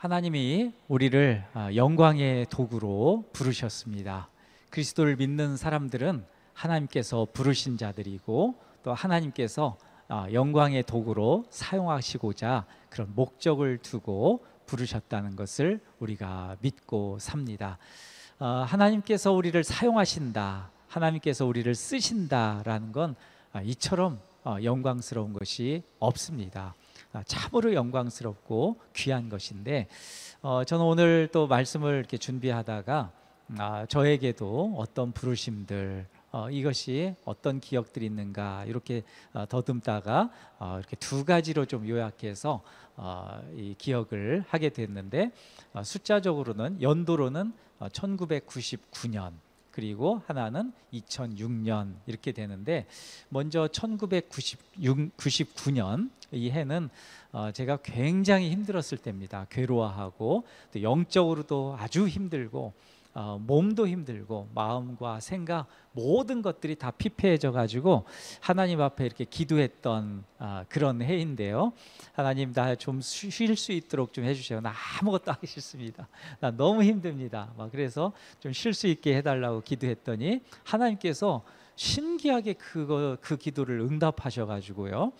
하나님이 우리를 영광의 도구로 부르셨습니다. 그리스도를 믿는 사람들은 하나님께서 부르신 자들이고 또 하나님께서 영광의 도구로 사용하시고자 그런 목적을 두고 부르셨다는 것을 우리가 믿고 삽니다. 하나님께서 우리를 사용하신다, 하나님께서 우리를 쓰신다라는 건 이처럼 영광스러운 것이 없습니다. 참으로 영광스럽고 귀한 것인데 저는 오늘 또 말씀을 이렇게 준비하다가 저에게도 어떤 부르심들 이것이 어떤 기억들이 있는가 이렇게 더듬다가 이렇게 두 가지로 좀 요약해서 이 기억을 하게 됐는데 숫자적으로는 연도로는 1999년 그리고 하나는 2006년 이렇게 되는데 먼저 1999년 이 해는 제가 굉장히 힘들었을 때입니다. 괴로워하고 또 영적으로도 아주 힘들고 몸도 힘들고 마음과 생각 모든 것들이 다 피폐해져 가지고 하나님 앞에 이렇게 기도했던 그런 해인데요. 하나님 나 좀 쉴 수 있도록 좀 해주세요. 나 아무것도 하기 싫습니다. 나 너무 힘듭니다. 그래서 좀 쉴 수 있게 해달라고 기도했더니 하나님께서 신기하게 그 기도를 응답하셔 가지고요.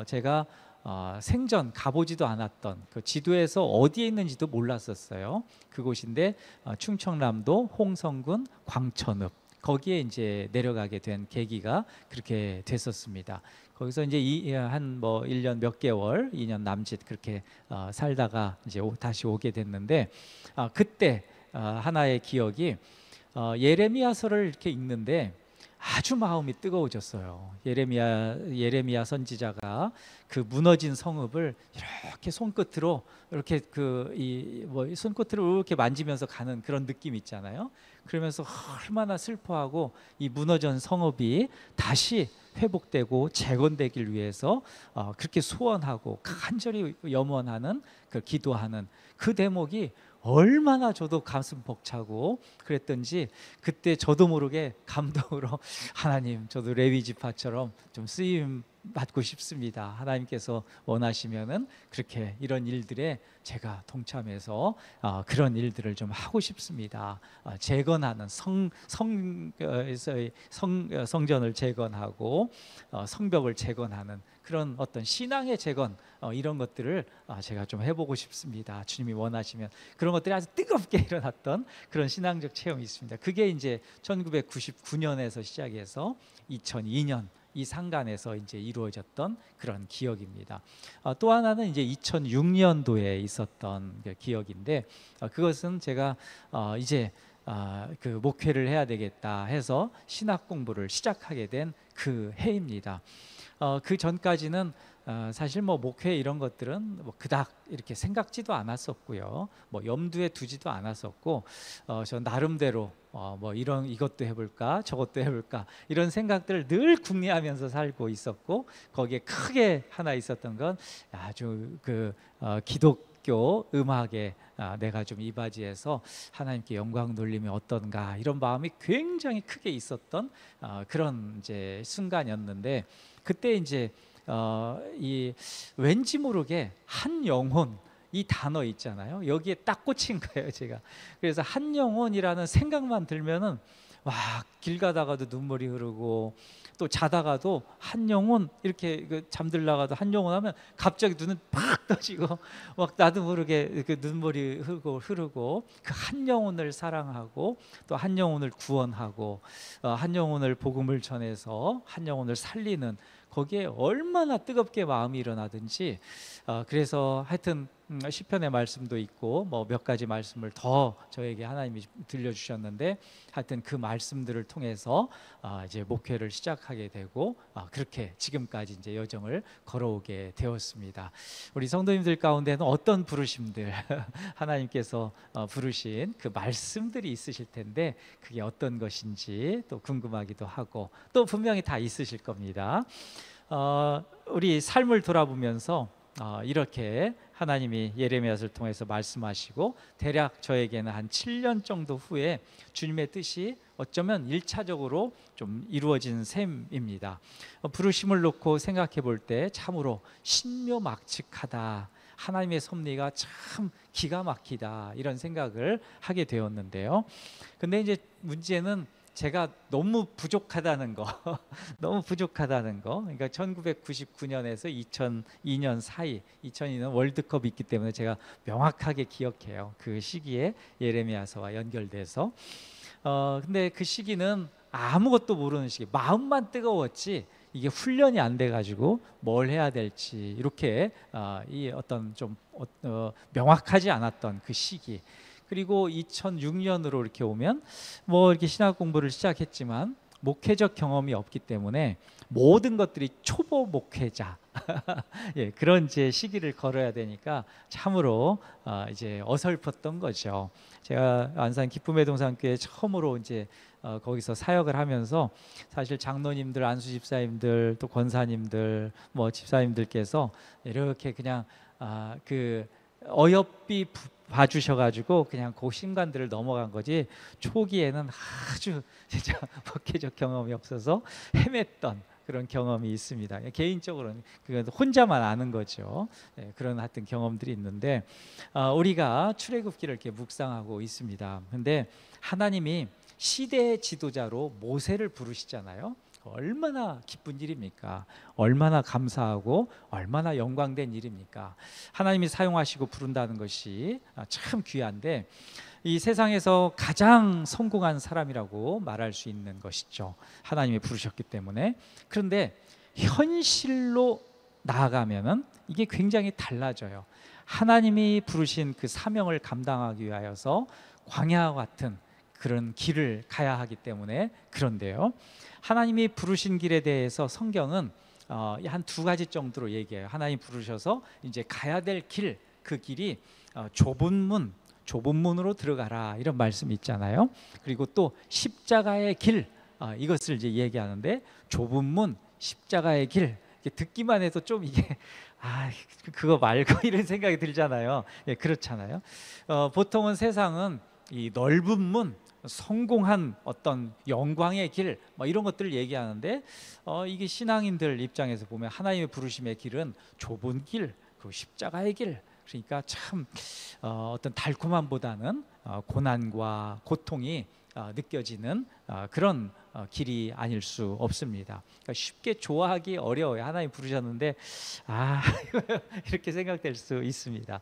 제가 생전 가보지도 않았던 그 지도에서 어디에 있는지도 몰랐었어요. 그곳인데 충청남도 홍성군 광천읍 거기에 이제 내려가게 된 계기가 그렇게 됐었습니다. 거기서 이제 한 1년 몇 개월, 2년 남짓 그렇게 살다가 이제 다시 오게 됐는데 그때 하나의 기억이 예레미야서를 이렇게 읽는데 아주 마음이 뜨거워졌어요. 예레미야 선지자가 그 무너진 성읍을 이렇게 손끝으로 이렇게 손끝으로 이렇게 만지면서 가는 그런 느낌 있잖아요. 그러면서 얼마나 슬퍼하고 이 무너진 성읍이 다시 회복되고 재건되길 위해서 그렇게 소원하고 간절히 염원하는 그 기도하는 그 대목이 얼마나 저도 가슴 벅차고 그랬던지 그때 저도 모르게 감동으로 하나님 저도 레위 지파처럼 좀 쓰임 받고 싶습니다. 하나님께서 원하시면은 그렇게 이런 일들에 제가 동참해서 그런 일들을 좀 하고 싶습니다. 재건하는 성전을 재건하고 성벽을 재건하는 그런 어떤 신앙의 재건 이런 것들을 제가 좀 해보고 싶습니다. 주님이 원하시면 그런 것들이 아주 뜨겁게 일어났던 그런 신앙적 체험이 있습니다. 그게 이제 1999년에서 시작해서 2002년 이 상간에서 이제 이루어졌던 그런 기억입니다. 또 하나는 이제 2006년도에 있었던 그 기억인데 그것은 제가 이제 그 목회를 해야 되겠다 해서 신학 공부를 시작하게 된 그 해입니다. 그 전까지는 사실 목회 이런 것들은 그닥 이렇게 생각지도 않았었고요. 염두에 두지도 않았었고 저 나름대로 이것도 해볼까 저것도 해볼까 이런 생각들을 늘 궁리하면서 살고 있었고 거기에 크게 하나 있었던 건 아주 기독교 음악에 내가 좀 이바지해서 하나님께 영광 돌리면 어떤가 이런 마음이 굉장히 크게 있었던 그런 이제 순간이었는데 그때 이제 이 왠지 모르게 한 영혼 이 단어 있잖아요. 여기에 딱 꽂힌 거예요, 제가. 그래서 한 영혼이라는 생각만 들면은 길 가다가도 눈물이 흐르고 또 자다가도 한 영혼 이렇게 잠들다가도 한 영혼 하면 갑자기 눈은 팍 떠지고 나도 모르게 눈물이 흐르고 그 한 영혼을 사랑하고 또 한 영혼을 구원하고 한 영혼을 복음을 전해서 한 영혼을 살리는 거기에 얼마나 뜨겁게 마음이 일어나든지 그래서 하여튼 시편의 말씀도 있고 몇 가지 말씀을 더 저에게 하나님이 들려주셨는데 하여튼 그 말씀들을 통해서 이제 목회를 시작하게 되고 그렇게 지금까지 이제 여정을 걸어오게 되었습니다. 우리 성도님들 가운데는 어떤 부르심들 하나님께서 부르신 그 말씀들이 있으실 텐데 그게 어떤 것인지 또 궁금하기도 하고 또 분명히 다 있으실 겁니다. 우리 삶을 돌아보면서 이렇게 하나님이 예레미야를 통해서 말씀하시고 대략 저에게는 한 7년 정도 후에 주님의 뜻이 어쩌면 1차적으로 좀 이루어진 셈입니다. 부르심을 놓고 생각해 볼 때 참으로 신묘막측하다. 하나님의 섭리가 참 기가 막히다 이런 생각을 하게 되었는데요. 근데 이제 문제는 제가 너무 부족하다는 거, 너무 부족하다는 거. 그러니까 1999년에서 2002년 사이, 2002년 월드컵이 있기 때문에 제가 명확하게 기억해요. 그 시기에 예레미야서와 연결돼서. 근데 그 시기는 아무것도 모르는 시기, 마음만 뜨거웠지 이게 훈련이 안 돼가지고 뭘 해야 될지 이렇게 이 어떤 좀 명확하지 않았던 그 시기. 그리고 2006년으로 이렇게 오면 뭐 이렇게 신학 공부를 시작했지만 목회적 경험이 없기 때문에 모든 것들이 초보 목회자 예, 그런 이제 시기를 걸어야 되니까 참으로 이제 어설펐던 거죠. 제가 안산 기쁨의 동산교회 처음으로 이제 거기서 사역을 하면서 사실 장로님들, 안수 집사님들, 또 권사님들, 뭐 집사님들께서 이렇게 그냥 그 어여삐 봐주셔가지고 그냥 그 신관들을 넘어간 거지, 초기에는 아주 진짜 목회적 경험이 없어서 헤맸던 그런 경험이 있습니다. 개인적으로는 그건 혼자만 아는 거죠. 네, 그런 하여튼 경험들이 있는데 우리가 출애굽기를 이렇게 묵상하고 있습니다. 근데 하나님이 시대의 지도자로 모세를 부르시잖아요. 얼마나 기쁜 일입니까? 얼마나 감사하고 얼마나 영광된 일입니까? 하나님이 사용하시고 부른다는 것이 참 귀한데 이 세상에서 가장 성공한 사람이라고 말할 수 있는 것이죠. 하나님이 부르셨기 때문에. 그런데 현실로 나아가면은 이게 굉장히 달라져요. 하나님이 부르신 그 사명을 감당하기 위하여서 광야와 같은 그런 길을 가야 하기 때문에 그런데요. 하나님이 부르신 길에 대해서 성경은 한 두 가지 정도로 얘기해요. 하나님 부르셔서 이제 가야 될 길, 그 길이 좁은 문으로 들어가라 이런 말씀이 있잖아요. 그리고 또 십자가의 길, 이것을 이제 얘기하는데 좁은 문, 십자가의 길, 듣기만 해도 좀 이게 그거 말고 이런 생각이 들잖아요. 예, 그렇잖아요. 보통은 세상은 이 넓은 문, 성공한 어떤 영광의 길, 뭐 이런 것들을 얘기하는데 이게 신앙인들 입장에서 보면 하나님의 부르심의 길은 좁은 길, 그 십자가의 길. 그러니까 참 어떤 달콤함보다는 고난과 고통이 느껴지는 그런 길이 아닐 수 없습니다. 그러니까 쉽게 좋아하기 어려워요. 하나님 부르셨는데 이렇게 생각될 수 있습니다.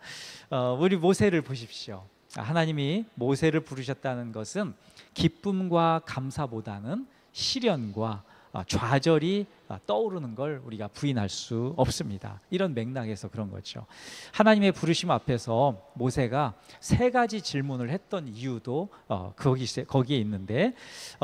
우리 모세를 보십시오. 하나님이 모세를 부르셨다는 것은 기쁨과 감사보다는 시련과 좌절이 떠오르는 걸 우리가 부인할 수 없습니다. 이런 맥락에서 그런 거죠. 하나님의 부르심 앞에서 모세가 세 가지 질문을 했던 이유도 거기에 있는데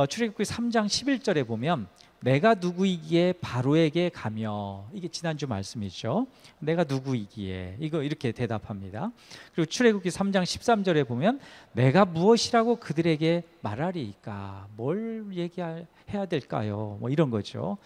출애굽기 3장 11절에 보면 내가 누구이기에 바로에게 가며, 이게 지난주 말씀이죠. 내가 누구이기에, 이거 이렇게 대답합니다. 그리고 출애굽기 3장 13절에 보면 내가 무엇이라고 그들에게 말하리이까, 뭘 얘기해야 될까요? 뭐 이런 거죠.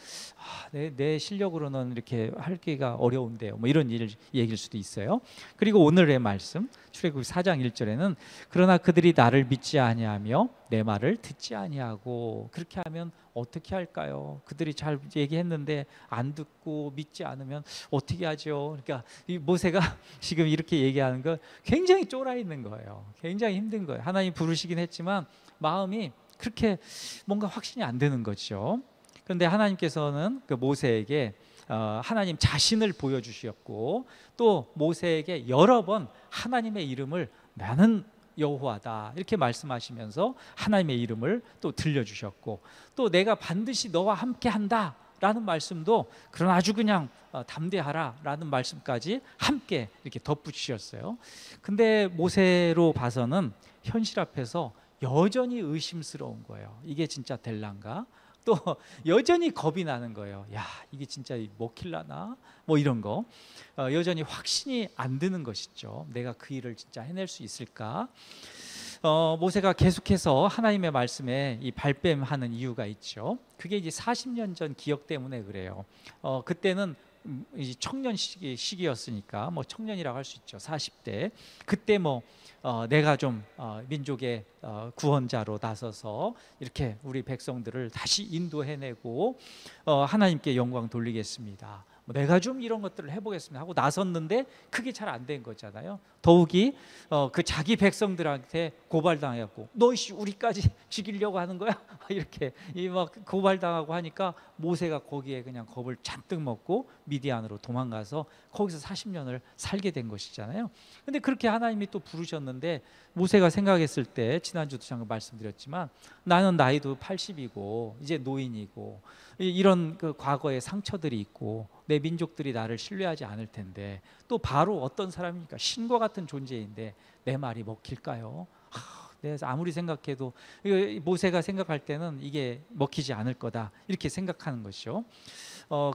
내 실력으로는 이렇게 하기가 어려운데요. 뭐 이런 얘기일 수도 있어요. 그리고 오늘의 말씀 출애굽기 4장 1절에는 그러나 그들이 나를 믿지 아니하며 내 말을 듣지 아니하고, 그렇게 하면 어떻게 할까요? 그들이 잘 얘기했는데 안 듣고 믿지 않으면 어떻게 하죠? 그러니까 이 모세가 지금 이렇게 얘기하는 거 굉장히 쫄아 있는 거예요. 굉장히 힘든 거예요. 하나님 부르시긴 했지만 마음이 그렇게 뭔가 확신이 안 되는 거죠. 그런데 하나님께서는 그 모세에게 하나님 자신을 보여주셨고, 또 모세에게 여러 번 하나님의 이름을 나는 여호와다 이렇게 말씀하시면서 하나님의 이름을 또 들려주셨고, 또 내가 반드시 너와 함께 한다 라는 말씀도, 그런 아주 그냥 담대하라 라는 말씀까지 함께 이렇게 덧붙이셨어요. 근데 모세로 봐서는 현실 앞에서 여전히 의심스러운 거예요. 이게 진짜 될란가? 또 여전히 겁이 나는 거예요. 야, 이게 진짜 먹힐라나? 뭐 이런 거. 여전히 확신이 안 드는 것이죠. 내가 그 일을 진짜 해낼 수 있을까? 모세가 계속해서 하나님의 말씀에 이 발뺌하는 이유가 있죠. 그게 이제 40년 전 기억 때문에 그래요. 그때는 이제 청년 시기였으니까 뭐 청년이라고 할 수 있죠. 40대. 그때 뭐 내가 좀 민족의 구원자로 나서서 이렇게 우리 백성들을 다시 인도해내고 하나님께 영광 돌리겠습니다. 내가 좀 이런 것들을 해보겠습니다 하고 나섰는데 그게 잘 안 된 거잖아요. 더욱이 그 자기 백성들한테 고발당했고, 너 우리까지 죽이려고 하는 거야? 이렇게 막 고발당하고 하니까 모세가 거기에 그냥 겁을 잔뜩 먹고 미디안으로 도망가서 거기서 40년을 살게 된 것이잖아요. 근데 그렇게 하나님이 또 부르셨는데, 모세가 생각했을 때 지난주도 잠깐 말씀드렸지만, 나는 나이도 80이고 이제 노인이고 이런 그 과거의 상처들이 있고 내 민족들이 나를 신뢰하지 않을 텐데, 또 바로 어떤 사람입니까? 신과 같은 존재인데 내 말이 먹힐까요? 내가 아무리 생각해도, 모세가 생각할 때는 이게 먹히지 않을 거다 이렇게 생각하는 것이죠.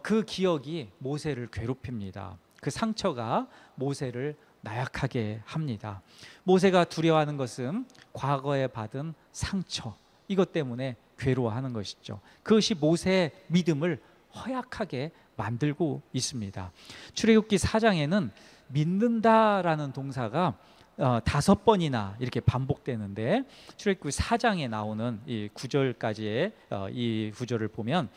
그 기억이 모세를 괴롭힙니다. 그 상처가 모세를 나약하게 합니다. 모세가 두려워하는 것은 과거에 받은 상처, 이것 때문에 괴로워하는 것이죠. 그것이 모세의 믿음을 허약하게 만들고 있습니다. 출애굽기 4장에는 믿는다라는 동사가 5번이나 이렇게 반복되는데, 출애굽기 4장에 나오는 이 9절까지의 이 구절을 보면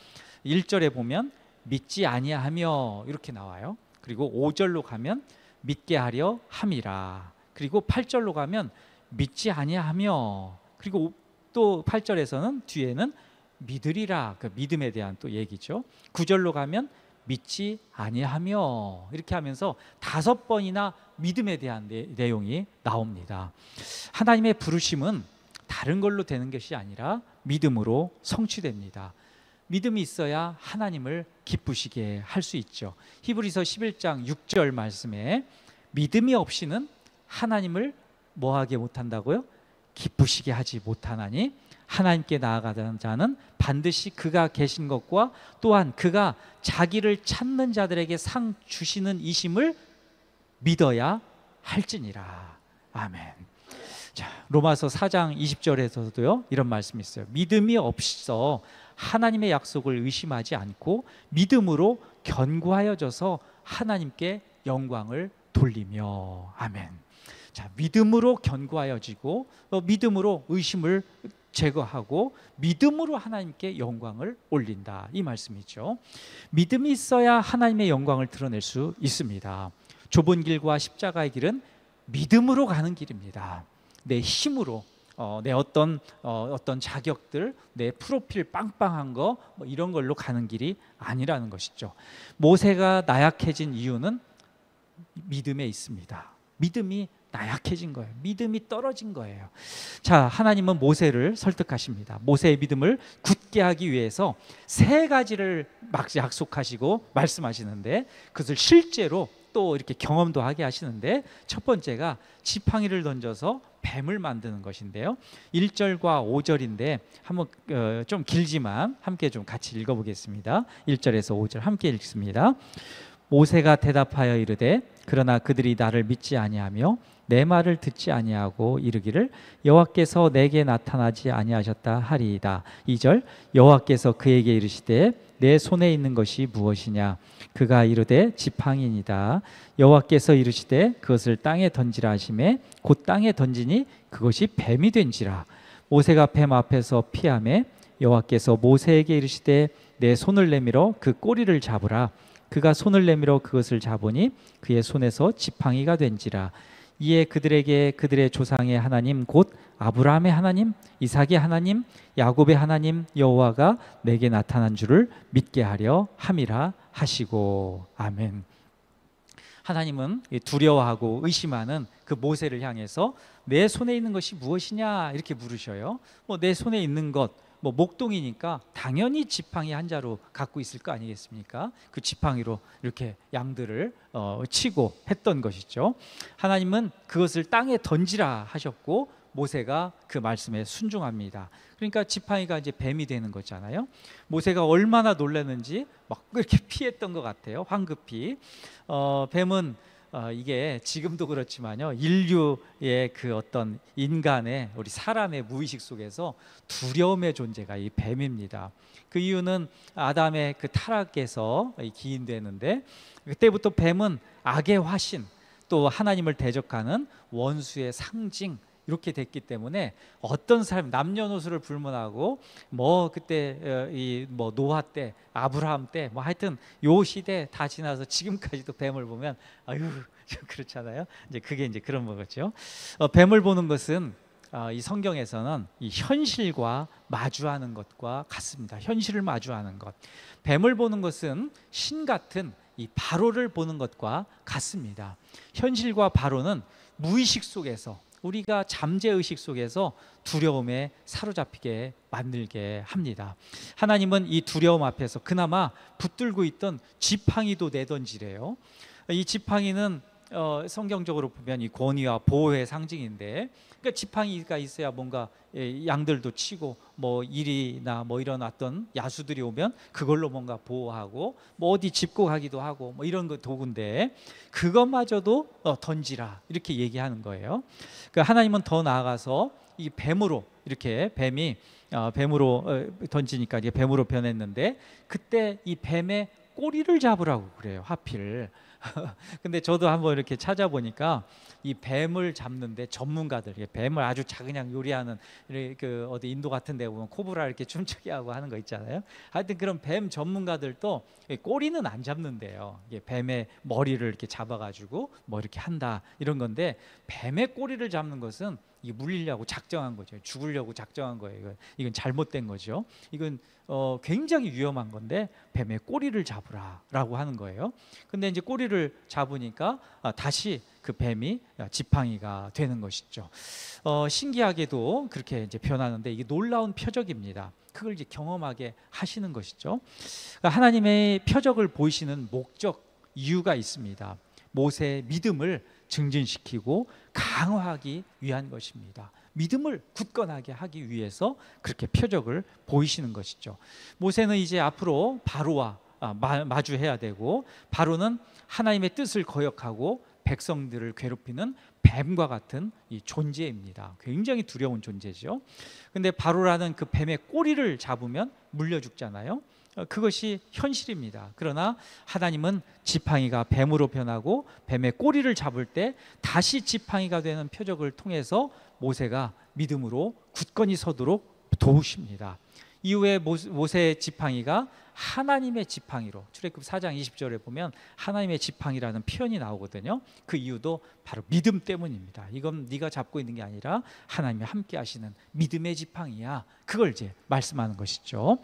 1절에 보면 믿지 아니하며 이렇게 나와요. 그리고 5절로 가면 믿게 하려 함이라. 그리고 8절로 가면 믿지 아니하며, 그리고 또 8절에서는 뒤에는 믿으리라, 그 믿음에 대한 또 얘기죠. 9절로 가면 믿지 아니하며, 이렇게 하면서 5번이나 믿음에 대한 내용이 나옵니다. 하나님의 부르심은 다른 걸로 되는 것이 아니라 믿음으로 성취됩니다. 믿음이 있어야 하나님을 기쁘시게 할 수 있죠. 히브리서 11장 6절 말씀에 믿음이 없이는 하나님을 뭐하게 못한다고요? 기쁘시게 하지 못하나니 하나님께 나아가는 자는 반드시 그가 계신 것과 또한 그가 자기를 찾는 자들에게 상 주시는 이심을 믿어야 할지니라. 아멘. 자, 로마서 4장 20절에서도요 이런 말씀이 있어요. 믿음이 없어 하나님의 약속을 의심하지 않고 믿음으로 견고하여져서 하나님께 영광을 돌리며. 아멘. 자, 믿음으로 견고하여지고 믿음으로 의심을 제거하고 믿음으로 하나님께 영광을 올린다, 이 말씀이죠. 믿음이 있어야 하나님의 영광을 드러낼 수 있습니다. 좁은 길과 십자가의 길은 믿음으로 가는 길입니다. 내 힘으로 내 어떤 자격들, 내 프로필 빵빵한 거 이런 걸로 가는 길이 아니라는 것이죠. 모세가 나약해진 이유는 믿음에 있습니다. 믿음이 나약해진 거예요. 믿음이 떨어진 거예요. 자, 하나님은 모세를 설득하십니다. 모세의 믿음을 굳게 하기 위해서 3가지를 막 약속하시고 말씀하시는데, 그것을 실제로 또 이렇게 경험도 하게 하시는데, 첫 번째가 지팡이를 던져서 뱀을 만드는 것인데요. 1절과 5절인데 한번 좀 길지만 함께 좀 같이 읽어보겠습니다. 1절에서 5절 함께 읽습니다. 모세가 대답하여 이르되 그러나 그들이 나를 믿지 아니하며 내 말을 듣지 아니하고 이르기를 여호와께서 내게 나타나지 아니하셨다 하리이다. 2절 여호와께서 그에게 이르시되 내 손에 있는 것이 무엇이냐? 그가 이르되 지팡이니이다. 여호와께서 이르시되 그것을 땅에 던지라 하시매 곧 땅에 던지니 그것이 뱀이 된지라. 모세가 뱀 앞에서 피하매 여호와께서 모세에게 이르시되 내 손을 내밀어 그 꼬리를 잡으라. 그가 손을 내밀어 그것을 잡으니 그의 손에서 지팡이가 된지라. 이에 그들에게 그들의 조상의 하나님 곧 아브라함의 하나님, 이삭의 하나님, 야곱의 하나님 여호와가 내게 나타난 줄을 믿게 하려 함이라 하시고. 아멘. 하나님은 두려워하고 의심하는 그 모세를 향해서 내 손에 있는 것이 무엇이냐 이렇게 물으셔요. 내 손에 있는 것, 목동이니까 당연히 지팡이 한 자루 갖고 있을 거 아니겠습니까? 그 지팡이로 이렇게 양들을 치고 했던 것이죠. 하나님은 그것을 땅에 던지라 하셨고 모세가 그 말씀에 순종합니다. 그러니까 지팡이가 이제 뱀이 되는 거잖아요. 모세가 얼마나 놀랐는지 막 그렇게 피했던 것 같아요. 황급히. 뱀은 이게 지금도 그렇지만요, 인류의 그 어떤 인간의, 우리 사람의 무의식 속에서 두려움의 존재가 이 뱀입니다. 그 이유는 아담의 그 타락에서 기인되는데, 그때부터 뱀은 악의 화신, 또 하나님을 대적하는 원수의 상징, 이렇게 됐기 때문에 어떤 사람 남녀노소를 불문하고 뭐 그때 이 뭐 노아 때 아브라함 때 뭐 하여튼 요 시대 다 지나서 지금까지도 뱀을 보면 아유 좀 그렇잖아요. 이제 그게 이제 그런 거겠죠. 뱀을 보는 것은 이 성경에서는 이 현실과 마주하는 것과 같습니다. 현실을 마주하는 것. 뱀을 보는 것은 신 같은 이 바로를 보는 것과 같습니다. 현실과 바로는 무의식 속에서 우리가 잠재의식 속에서 두려움에 사로잡히게 만들게 합니다. 하나님은 이 두려움 앞에서 그나마 붙들고 있던 지팡이도 내던지래요. 이 지팡이는 성경적으로 보면 이 권위와 보호의 상징인데, 그러니까 지팡이가 있어야 뭔가 양들도 치고 뭐 일이나 뭐 이런 어떤 야수들이 오면 그걸로 뭔가 보호하고 뭐 어디 짚고 가기도 하고 뭐 이런 거 도구인데, 그것마저도 던지라 이렇게 얘기하는 거예요. 그러니까 하나님은 더 나아가서 이 뱀으로 이렇게 뱀이 뱀으로 던지니까 이게 뱀으로 변했는데, 그때 이 뱀의 꼬리를 잡으라고 그래요, 하필. 근데 저도 한번 이렇게 찾아보니까 이 뱀을 잡는데 전문가들, 뱀을 아주 그냥 요리하는 그 어디 인도 같은 데 보면 코브라 이렇게 춤추게 하고 하는 거 있잖아요. 하여튼 그런 뱀 전문가들도 꼬리는 안 잡는데요. 뱀의 머리를 이렇게 잡아가지고 뭐 이렇게 한다 이런 건데, 뱀의 꼬리를 잡는 것은 이게 물리려고 작정한 거죠. 죽으려고 작정한 거예요. 이건 잘못된 거죠. 이건 굉장히 위험한 건데 뱀의 꼬리를 잡으라라고 하는 거예요. 근데 이제 꼬리를 잡으니까 다시 그 뱀이 지팡이가 되는 것이죠. 신기하게도 그렇게 이제 변하는데 이게 놀라운 표적입니다. 그걸 이제 경험하게 하시는 것이죠. 그러니까 하나님의 표적을 보이시는 목적, 이유가 있습니다. 모세의 믿음을 증진시키고 강화하기 위한 것입니다. 믿음을 굳건하게 하기 위해서 그렇게 표적을 보이시는 것이죠. 모세는 이제 앞으로 바로와 마주해야 되고, 바로는 하나님의 뜻을 거역하고 백성들을 괴롭히는 뱀과 같은 이 존재입니다. 굉장히 두려운 존재죠. 근데 바로라는 그 뱀의 꼬리를 잡으면 물려 죽잖아요. 그것이 현실입니다. 그러나 하나님은 지팡이가 뱀으로 변하고 뱀의 꼬리를 잡을 때 다시 지팡이가 되는 표적을 통해서 모세가 믿음으로 굳건히 서도록 도우십니다. 이후에 모세의 지팡이가 하나님의 지팡이로, 출애굽 4장 20절에 보면 하나님의 지팡이라는 표현이 나오거든요. 그 이유도 바로 믿음 때문입니다. 이건 네가 잡고 있는 게 아니라 하나님이 함께 하시는 믿음의 지팡이야. 그걸 이제 말씀하는 것이죠.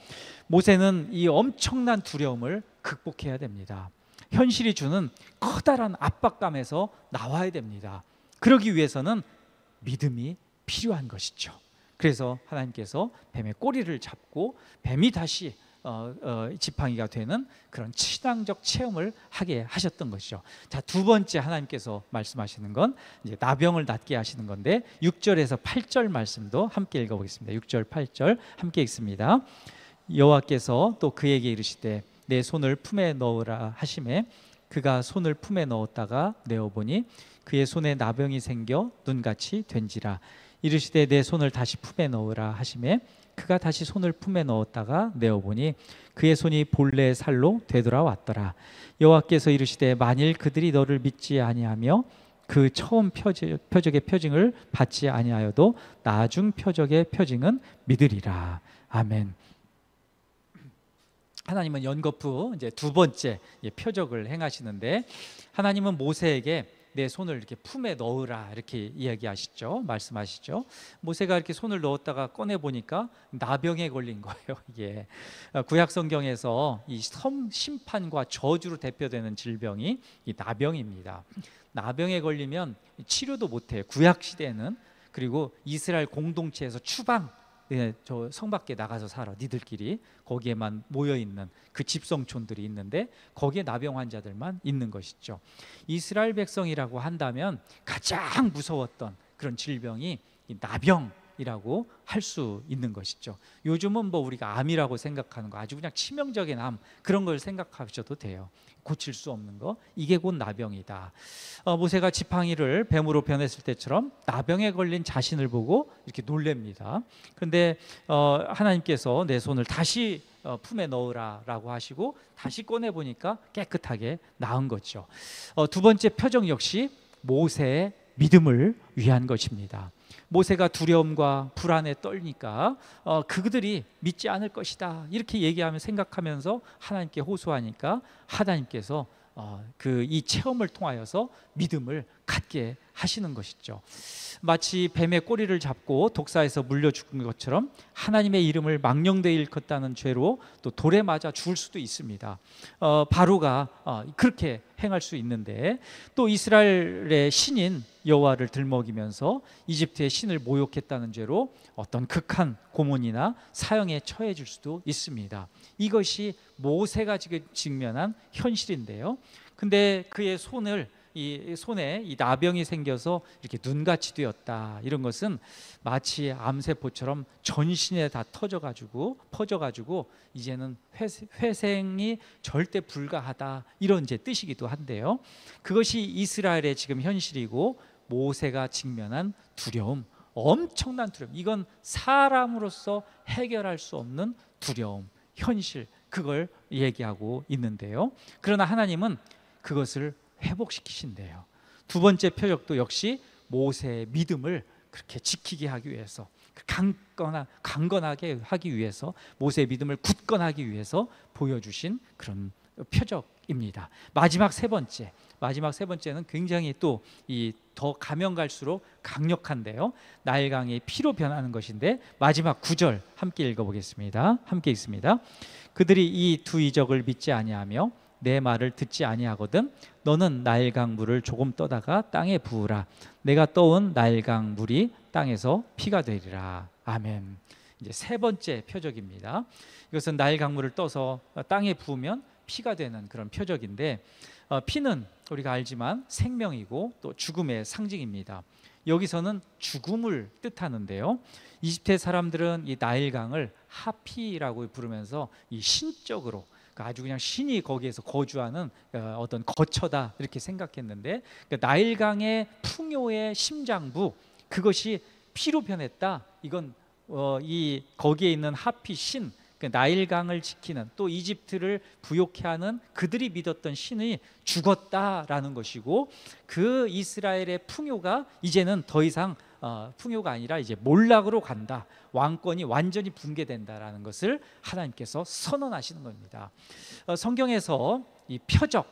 모세는 이 엄청난 두려움을 극복해야 됩니다. 현실이 주는 커다란 압박감에서 나와야 됩니다. 그러기 위해서는 믿음이 필요한 것이죠. 그래서 하나님께서 뱀의 꼬리를 잡고 뱀이 다시 지팡이가 되는 그런 신앙적 체험을 하게 하셨던 것이죠. 자, 두 번째 하나님께서 말씀하시는 건 이제 나병을 낫게 하시는 건데, 6절에서 8절 말씀도 함께 읽어보겠습니다. 6절 8절 함께 읽습니다. 여호와께서 또 그에게 이르시되 내 손을 품에 넣으라 하시매 그가 손을 품에 넣었다가 내어보니 그의 손에 나병이 생겨 눈같이 된지라. 이르시되 내 손을 다시 품에 넣으라 하시매 그가 다시 손을 품에 넣었다가 내어보니 그의 손이 본래의 살로 되돌아왔더라. 여호와께서 이르시되 만일 그들이 너를 믿지 아니하며 그 처음 표적의 표징을 받지 아니하여도 나중 표적의 표징은 믿으리라. 아멘. 하나님은 연거푸 이제 두 번째 표적을 행하시는데, 하나님은 모세에게 내 손을 이렇게 품에 넣으라 이렇게 이야기하시죠. 말씀하시죠. 모세가 이렇게 손을 넣었다가 꺼내 보니까 나병에 걸린 거예요. 이게 구약 성경에서 이 심판과 저주로 대표되는 질병이 이 나병입니다. 나병에 걸리면 치료도 못해요, 구약 시대에는. 그리고 이스라엘 공동체에서 추방, 저 성 밖에 나가서 살아, 니들끼리 거기에만 모여있는 그 집성촌들이 있는데 거기에 나병 환자들만 있는 것이죠. 이스라엘 백성이라고 한다면 가장 무서웠던 그런 질병이 이 나병이라고 할 수 있는 것이죠. 요즘은 뭐 우리가 암이라고 생각하는 거, 아주 그냥 치명적인 암, 그런 걸 생각하셔도 돼요. 고칠 수 없는 거, 이게 곧 나병이다. 모세가 지팡이를 뱀으로 변했을 때처럼 나병에 걸린 자신을 보고 이렇게 놀랍니다. 그런데 하나님께서 내 손을 다시 품에 넣으라라고 하시고 다시 꺼내 보니까 깨끗하게 나은 거죠. 두 번째 표적 역시 모세의 믿음을 위한 것입니다. 모세가 두려움과 불안에 떨니까 그들이 믿지 않을 것이다 이렇게 얘기하며 생각하면서 하나님께 호소하니까 하나님께서 이 체험을 통하여서 믿음을 갖게 하시는 것이죠. 마치 뱀의 꼬리를 잡고 독사에서 물려 죽은 것처럼 하나님의 이름을 망령되이 일컫다는 죄로 또 돌에 맞아 죽을 수도 있습니다. 바로가 그렇게 행할 수 있는데, 또 이스라엘의 신인 여호와를 들먹이면서 이집트의 신을 모욕했다는 죄로 어떤 극한 고문이나 사형에 처해질 수도 있습니다. 이것이 모세가 지금 직면한 현실인데요. 근데 그의 손에 이 나병이 생겨서 이렇게 눈같이 되었다, 이런 것은 마치 암세포처럼 전신에 다 퍼져가지고 이제는 회생이 절대 불가하다, 이런 이제 뜻이기도 한데요. 그것이 이스라엘의 지금 현실이고 모세가 직면한 두려움, 엄청난 두려움, 이건 사람으로서 해결할 수 없는 두려움, 현실, 그걸 얘기하고 있는데요. 그러나 하나님은 그것을 회복시키신대요. 두 번째 표적도 역시 모세의 믿음을 그렇게 지키게 하기 위해서, 강건하게 하기 위해서, 모세의 믿음을 굳건하기 위해서 보여주신 그런 표적입니다. 마지막 세 번째는 굉장히 또 더 가면 갈수록 강력한데요. 나일강이 피로 변하는 것인데, 마지막 9절 함께 읽어보겠습니다. 함께 읽습니다. 그들이 이 두 이적을 믿지 아니하며 내 말을 듣지 아니하거든 너는 나일강 물을 조금 떠다가 땅에 부으라. 내가 떠온 나일강 물이 땅에서 피가 되리라. 아멘. 이제 세 번째 표적입니다. 이것은 나일강 물을 떠서 땅에 부으면 피가 되는 그런 표적인데, 피는 우리가 알지만 생명이고 또 죽음의 상징입니다. 여기서는 죽음을 뜻하는데요. 이집트의 사람들은 이 나일강을 하피라고 부르면서 이 신적으로, 아주 그냥 신이 거기에서 거주하는 어떤 거처다 이렇게 생각했는데, 나일강의 풍요의 심장부, 그것이 피로 변했다. 이건 거기에 있는 하피 신, 나일강을 지키는, 또 이집트를 부욕해 하는 그들이 믿었던 신이 죽었다라는 것이고, 그 이스라엘의 풍요가 이제는 더 이상 풍요가 아니라 이제 몰락으로 간다, 왕권이 완전히 붕괴된다라는 것을 하나님께서 선언하시는 겁니다. 성경에서 이 표적,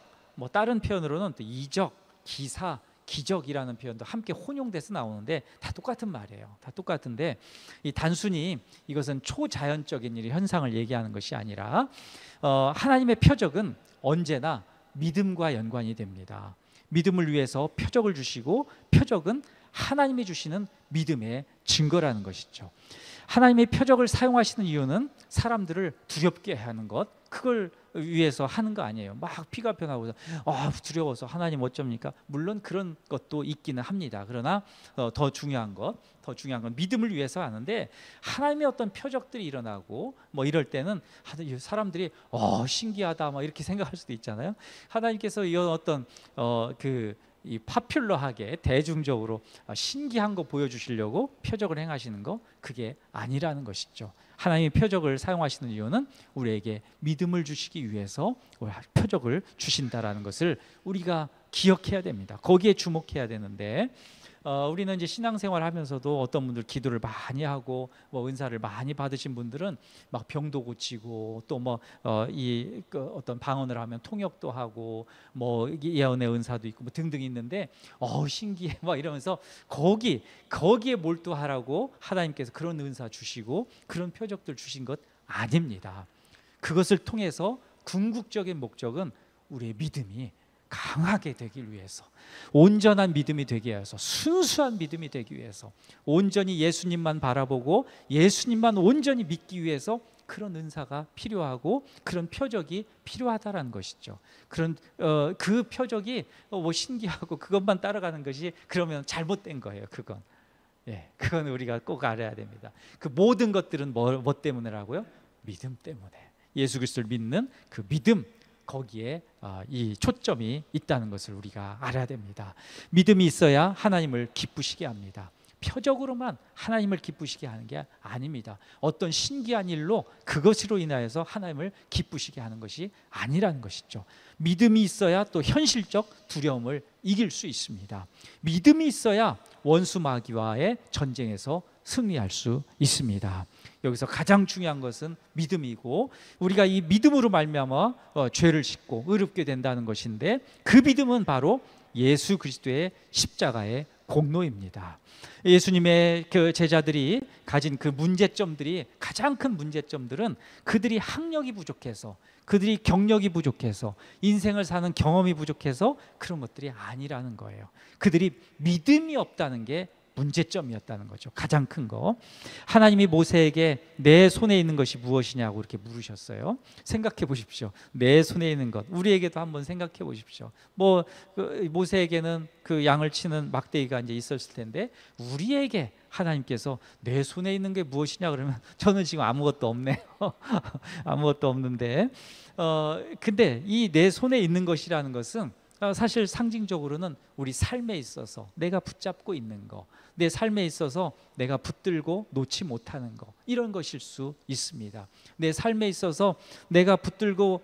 다른 표현으로는 또 이적, 기사, 기적이라는 표현도 함께 혼용돼서 나오는데 다 똑같은 말이에요. 다 똑같은데, 단순히 이것은 초자연적인 현상을 얘기하는 것이 아니라 하나님의 표적은 언제나 믿음과 연관이 됩니다. 믿음을 위해서 표적을 주시고, 표적은 하나님이 주시는 믿음의 증거라는 것이죠. 하나님의 표적을 사용하시는 이유는 사람들을 두렵게 하는 것, 그걸 위해서 하는 거 아니에요. 막 피가 변하고 두려워서 하나님 어쩝니까? 물론 그런 것도 있기는 합니다. 그러나 더 중요한 건 믿음을 위해서 하는데, 하나님의 어떤 표적들이 일어나고 이럴 때는 사람들이 신기하다 이렇게 생각할 수도 있잖아요. 하나님께서 이런 어떤 이 파퓰러하게 대중적으로 신기한 거 보여주시려고 표적을 행하시는 거, 그게 아니라는 것이죠. 하나님이 표적을 사용하시는 이유는 우리에게 믿음을 주시기 위해서 표적을 주신다라는 것을 우리가 기억해야 됩니다. 거기에 주목해야 되는데, 우리는 이제 신앙생활 하면서도 어떤 분들 기도를 많이 하고 은사를 많이 받으신 분들은 막 병도 고치고, 또 어떤 방언을 하면 통역도 하고 예언의 은사도 있고 등등 있는데 신기해 이러면서 거기에 몰두하라고 하나님께서 그런 은사 주시고 그런 표적들 주신 것 아닙니다. 그것을 통해서 궁극적인 목적은 우리의 믿음이 강하게 되길 위해서, 온전한 믿음이 되기 위해서, 순수한 믿음이 되기 위해서, 온전히 예수님만 바라보고 예수님만 온전히 믿기 위해서 그런 은사가 필요하고 그런 표적이 필요하다라는 것이죠. 그런 그 표적이 신기하고 그것만 따라가는 것이 그러면 잘못된 거예요. 그건 우리가 꼭 알아야 됩니다. 그 모든 것들은 뭐 때문이라고요? 믿음 때문에. 예수 그리스도를 믿는 그 믿음, 거기에 이 초점이 있다는 것을 우리가 알아야 됩니다. 믿음이 있어야 하나님을 기쁘시게 합니다. 표적으로만 하나님을 기쁘시게 하는 게 아닙니다. 어떤 신기한 일로 그것으로 인하여서 하나님을 기쁘시게 하는 것이 아니라는 것이죠. 믿음이 있어야 또 현실적 두려움을 이길 수 있습니다. 믿음이 있어야 원수 마귀와의 전쟁에서 승리할 수 있습니다. 여기서 가장 중요한 것은 믿음이고, 우리가 이 믿음으로 말미암아 죄를 씻고 의롭게 된다는 것인데, 그 믿음은 바로 예수 그리스도의 십자가의 공로입니다. 예수님의 그 제자들이 가진 그 문제점들이, 가장 큰 문제점들은 그들이 학력이 부족해서, 그들이 경력이 부족해서, 인생을 사는 경험이 부족해서 그런 것들이 아니라는 거예요. 그들이 믿음이 없다는 게 문제점이었다는 거죠. 가장 큰 거. 하나님이 모세에게 내 손에 있는 것이 무엇이냐고 이렇게 물으셨어요. 생각해 보십시오. 내 손에 있는 것, 우리에게도 한번 생각해 보십시오. 모세에게는 그 양을 치는 막대기가 이제 있었을 텐데, 우리에게 하나님께서 내 손에 있는 게 무엇이냐 그러면 저는 지금 아무것도 없네요. 아무것도 없는데, 근데 이 내 손에 있는 것이라는 것은 사실 상징적으로는 우리 삶에 있어서 내가 붙잡고 있는 거, 내 삶에 있어서 내가 붙들고 놓지 못하는 거, 이런 것일 수 있습니다. 내 삶에 있어서 내가 붙들고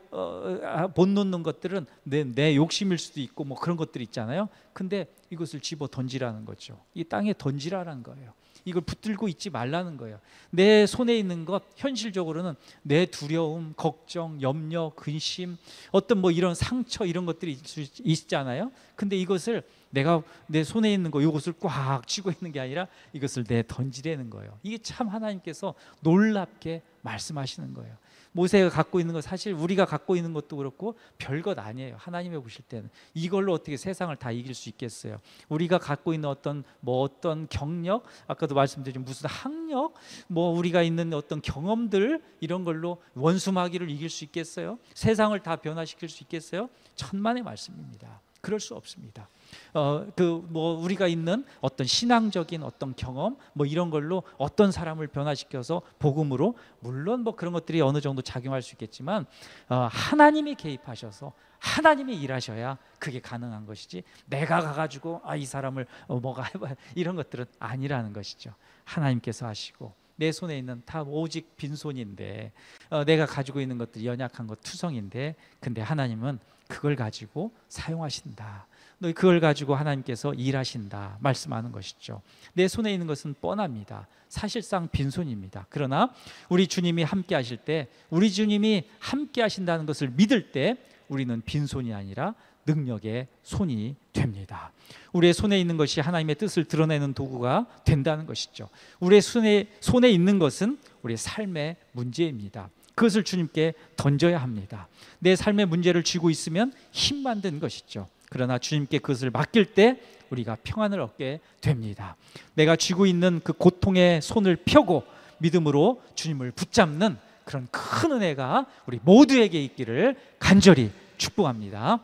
못 놓는 것들은 내 욕심일 수도 있고 뭐 그런 것들이 있잖아요. 근데 이것을 집어 던지라는 거죠. 이 땅에 던지라는 거예요. 이걸 붙들고 있지 말라는 거예요. 내 손에 있는 것, 현실적으로는 내 두려움, 걱정, 염려, 근심, 어떤 뭐 이런 상처, 이런 것들이 있잖아요. 근데 이것을 내가 내 손에 있는 거, 이것을 꽉 쥐고 있는 게 아니라 이것을 내 던지라는 거예요. 이게 참 하나님께서 놀랍게 말씀하시는 거예요. 모세가 갖고 있는 것, 사실 우리가 갖고 있는 것도 그렇고 별것 아니에요. 하나님이 보실 때는 이걸로 어떻게 세상을 다 이길 수 있겠어요? 우리가 갖고 있는 어떤 경력, 아까도 말씀드린 무슨 학력, 우리가 있는 어떤 경험들, 이런 걸로 원수 마귀를 이길 수 있겠어요? 세상을 다 변화시킬 수 있겠어요? 천만의 말씀입니다. 그럴 수 없습니다. 우리가 있는 어떤 신앙적인 어떤 경험, 이런 걸로 어떤 사람을 변화시켜서 복음으로, 물론 그런 것들이 어느 정도 작용할 수 있겠지만, 하나님이 개입하셔서 하나님이 일하셔야 그게 가능한 것이지, 내가 가가지고 이 사람을 뭐가 해봐, 이런 것들은 아니라는 것이죠. 하나님께서 하시고, 내 손에 있는 다 오직 빈손인데, 내가 가지고 있는 것들이 연약한 것, 투성인데, 근데 하나님은 그걸 가지고 사용하신다. 그걸 가지고 하나님께서 일하신다 말씀하는 것이죠. 내 손에 있는 것은 뻔합니다. 사실상 빈손입니다. 그러나 우리 주님이 함께 하실 때, 우리 주님이 함께 하신다는 것을 믿을 때, 우리는 빈손이 아니라 능력의 손이 됩니다. 우리의 손에 있는 것이 하나님의 뜻을 드러내는 도구가 된다는 것이죠. 우리의 손에 있는 것은 우리의 삶의 문제입니다. 그것을 주님께 던져야 합니다. 내 삶의 문제를 쥐고 있으면 힘만 든 것이죠. 그러나 주님께 그것을 맡길 때 우리가 평안을 얻게 됩니다. 내가 쥐고 있는 그 고통의 손을 펴고 믿음으로 주님을 붙잡는 그런 큰 은혜가 우리 모두에게 있기를 간절히 축복합니다.